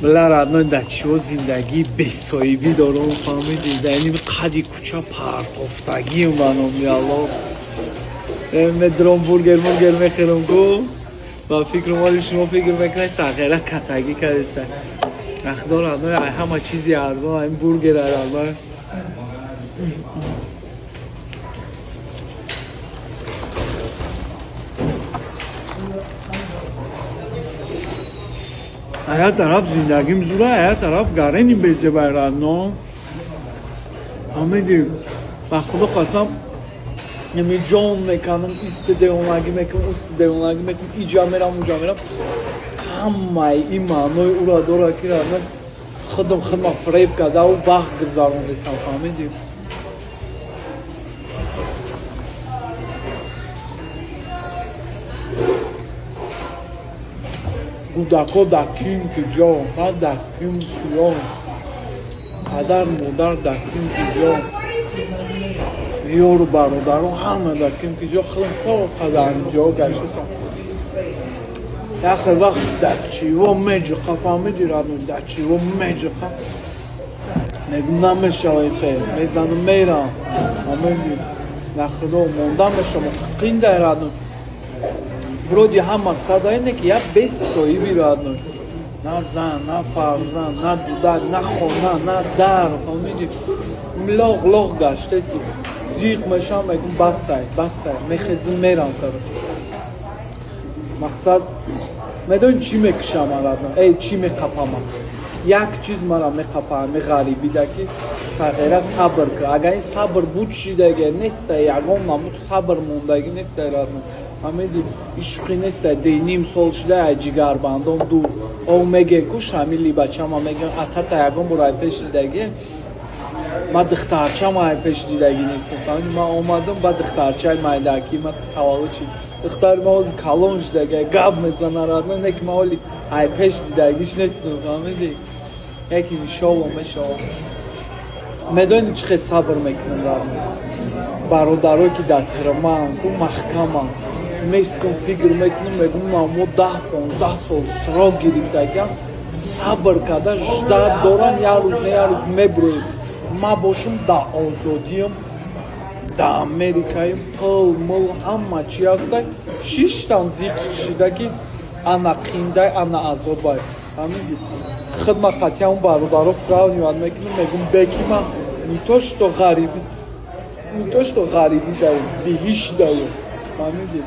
بله رادنای در چیو زندگی بسایبی دارم فهمیدی در این قدی کوچه پرتافتگی منو میالو درم برگر میخورم گو با فکر مالی شما فکر میکنی ساخره کتگی کردیسته اخدا رادنای همه چیزی ارزان این برگر رادنای هر طرف زندگیم زوره هر طرف گرینیم بیزه باید نو همه دیم و خدا قسم نمی جان میکنم ایست دیونگی میکنم اوست دیونگی میکنم ایجا میرم اونجا میرم همه این معنای او را داره که خودم فریب کرده و وقت گذارونده همه دیم کودکا دکیم که جا نه دکیم که جا پدر مادر دکیم که جا یار و برادر و همه دکیم که جا خیلی قدر جا گشته آخر وقت دکچی و مجقه فهمیدی رادنو دکچی و مجقه نگم نمیشه خیلی میزنم میرم فهمیدی نخدا موندم بشم قینده رادنو برودی همه صدا اینه که یک بیست سایی بیرادنوی نه زن، نه فرزن، نه دودک، نه خونه، نه در فهمیدی لاغ گشته سی زیق میشم میگم بسته میخزیم میرم کرد مقصد میدون چی میکشم رادنو ای چی میقپم یک چیز مرا میقپم غریبی دکی سغیره صبر که اگر این صبر بود چی دیگه نیست یکم نمود صبر موندگی نیست رادنو فهمیدی عشقی نیست دینیم سال شده جگر بندم دور او میگه کو شامیلی بچه ما میگه حتی یکم برای پیش دیدگی ما دخترچه ما پیش دیدگی نیست فهمیدی ما اومدم با دخترچه مایدکی ما حوالا چی دختر ما از کلونش دیگه گاب میزنه رادنو نه که ما ولی پیش دیدگیش نیست فهمیدی یکی میشاو میدونی چه صبر میکنم رادنو برادرایی که در کرمان کو محکمم میستم فکر میکنم میگم ما 10-15 سال سراغ گرفتگیم صبر کرده جدا دارن یه روز میبرویم ما باشم در آزادیم در امریکایم پل مل همه چی هسته 6 تن زیق شده که انا قینده انا عذابای فهمیدی خدمت اون برادرها فراو نیوان میکنم میگم بکی من میتوش تو غریبی داریم بیهیش داریم فهمیدی